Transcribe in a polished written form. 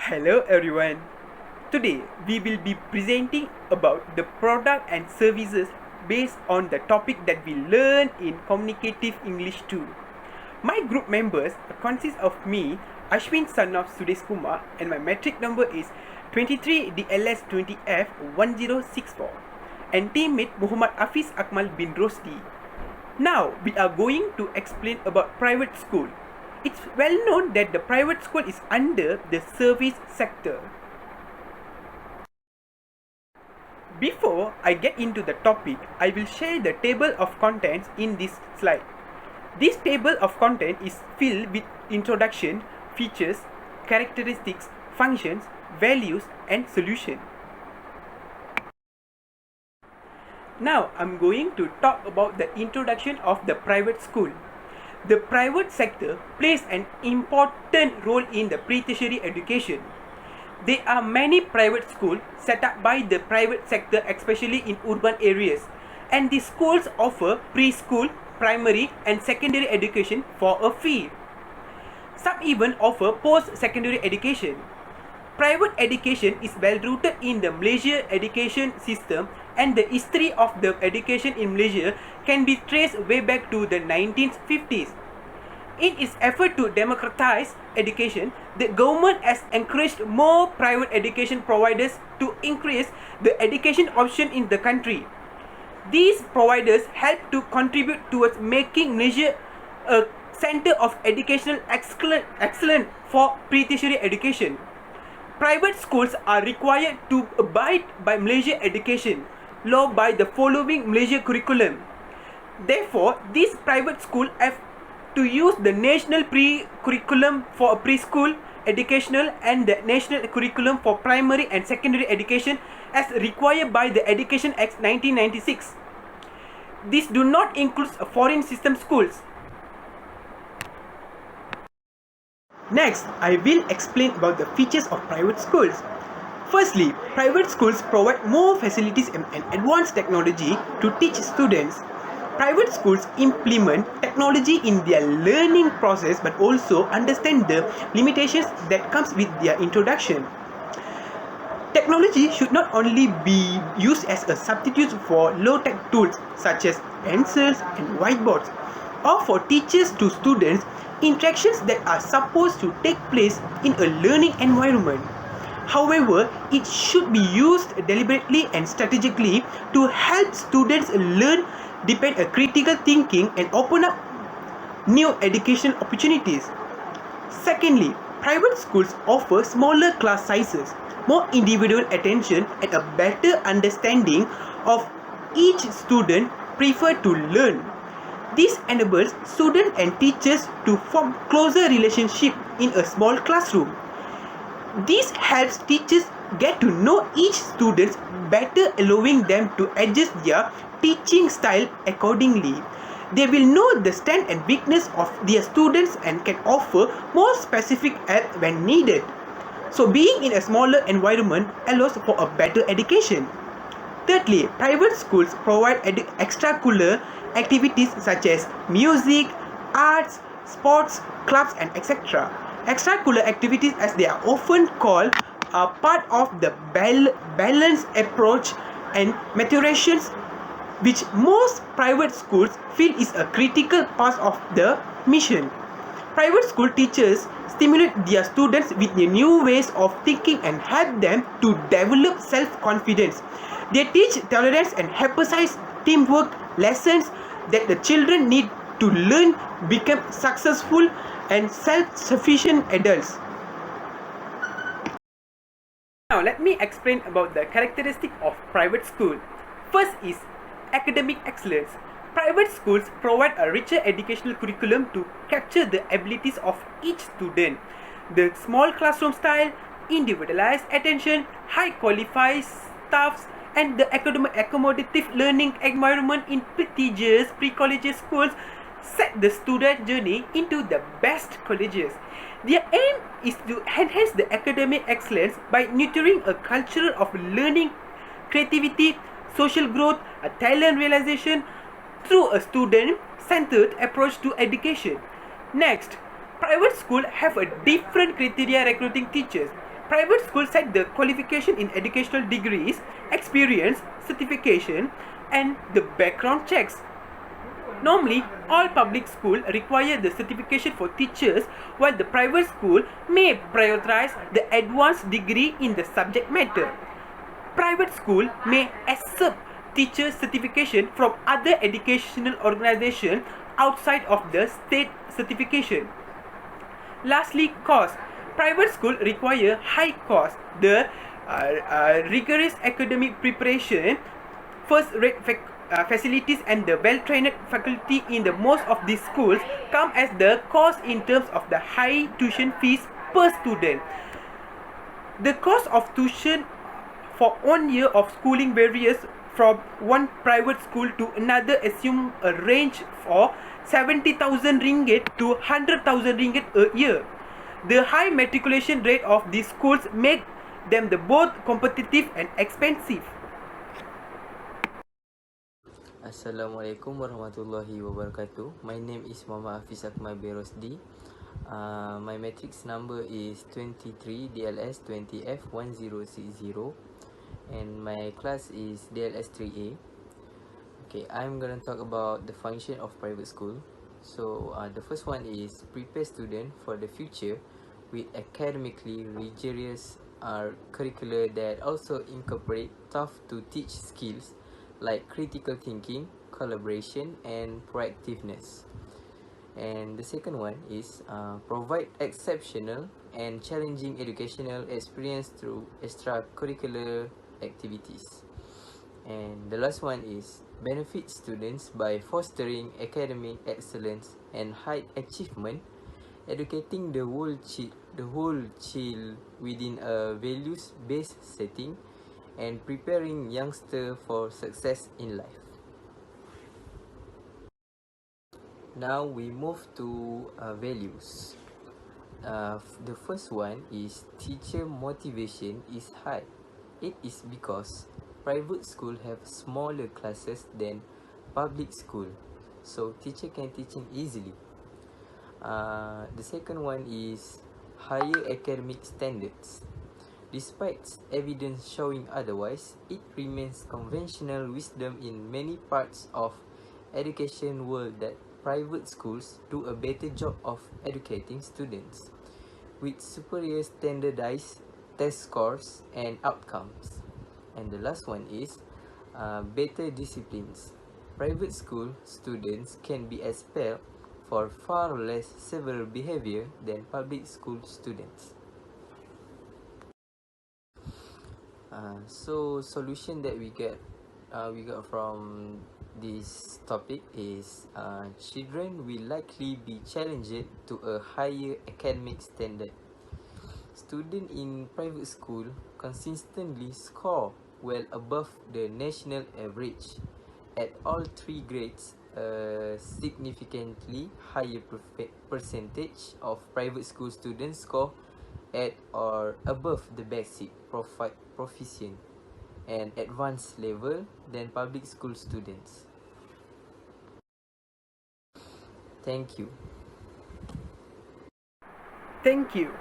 Hello everyone. Today we will be presenting about the product and services based on the topic that we learn in Communicative English 2. My group members consist of me, HASWIN son of SUDESKUMAR, and my metric number is 23 DLS20F 1064 and teammate Muhammad HAFIZ AKMAL bin ROSDI. Now we are going to explain about private school. It's well known that the private school is under the service sector. Before I get into the topic, I will share the table of contents in this slide. This table of content is filled with introduction, features, characteristics, functions, values, and solution. Now I'm going to talk about the introduction of the private school. The private sector plays an important role in the pre-tertiary education. There are many private schools set up by the private sector, especially in urban areas, and these schools offer preschool, primary and secondary education for a fee. Some even offer post-secondary education. Private education is well rooted in the Malaysia education system, and the history of the education in Malaysia can be traced way back to the 1950s. In its effort to democratize education, the government has encouraged more private education providers to increase the education option in the country. These providers help to contribute towards making Malaysia a center of educational excellence for pre-tertiary education. Private schools are required to abide by Malaysia education law by the following Malaysia curriculum. Therefore, these private schools have to use the national curriculum for preschool educational and the national curriculum for primary and secondary education as required by the Education Act 1996. These do not include foreign system schools. Next, I will explain about the features of private schools. Firstly, private schools provide more facilities and advanced technology to teach students. Private schools implement technology in their learning process but also understand the limitations that comes with their introduction. Technology should not only be used as a substitute for low-tech tools such as pencils and whiteboards, or for teachers to students interactions that are supposed to take place in a learning environment. However, it should be used deliberately and strategically to help students learn, deepen a critical thinking and open up new education opportunities. Secondly, private schools offer smaller class sizes, more individual attention and a better understanding of each student prefer to learn. This enables students and teachers to form closer relationship in a small classroom. This helps teachers get to know each student better, allowing them to adjust their teaching style accordingly. They will know the strength and weakness of their students and can offer more specific help when needed. So being in a smaller environment allows for a better education. Thirdly, private schools provide extracurricular activities such as music, arts, sports, clubs and etc. Extracurricular activities, as they are often called, are part of the balanced approach and maturations which most private schools feel is a critical part of the mission. Private school teachers stimulate their students with new ways of thinking and help them to develop self-confidence. They teach tolerance and emphasize teamwork lessons that the children need to learn become successful and self-sufficient adults. Now let me explain about the characteristic of private school. First is academic excellence. Private schools provide a richer educational curriculum to capture the abilities of each student. The small classroom style, individualized attention, high qualified staffs and the accommodative learning environment in prestigious pre-collegiate schools set the student journey into the best colleges. Their aim is to enhance the academic excellence by nurturing a culture of learning, creativity, social growth, a talent realization through a student-centered approach to education. Next, private schools have a different criteria recruiting teachers. Private schools set the qualification in educational degrees, experience, certification, and the background checks. Normally, all public schools require the certification for teachers, while the private school may prioritize the advanced degree in the subject matter. Private school may accept teacher certification from other educational organizations outside of the state certification. Lastly, cost. Private school require high cost. The rigorous academic preparation, first-rate facilities, and the well-trained faculty in the most of these schools come as the cost in terms of the high tuition fees per student. The cost of tuition for 1 year of schooling varies from one private school to another. Assume a range for 70,000 ringgit to 100,000 ringgit a year. The high matriculation rate of these schools make them the both competitive and expensive. Assalamualaikum warahmatullahi wabarakatuh. My name is Muhammad HAFIZ AKMAL ROSDI. My matrix number is 23 DLS 20F 1060 and my class is DLS 3A. Okay, I'm gonna talk about the function of private school. So the first one is prepare student for the future with academically rigorous curricula that also incorporate tough to teach skills like critical thinking, collaboration, and proactiveness. And the second one is provide exceptional and challenging educational experience through extracurricular activities. And the last one is benefit students by fostering academic excellence and high achievement, educating the whole child within a values-based setting, and preparing youngsters for success in life. Now we move to values. The first one is teacher motivation is high. It is because private school have smaller classes than public school, so teacher can teaching easily. The second one is higher academic standards. Despite evidence showing otherwise, it remains conventional wisdom in many parts of education world that private schools do a better job of educating students with superior standardized test scores and outcomes. And the last one is better disciplines. Private school students can be expelled for far less severe behavior than public school students. So solution that we got from this topic is children will likely be challenged to a higher academic standard. Students in private school consistently score well above the national average at all three grades. A significantly higher percentage of private school students score at or above the basic, proficient, and advanced level than public school students. Thank you. Thank you.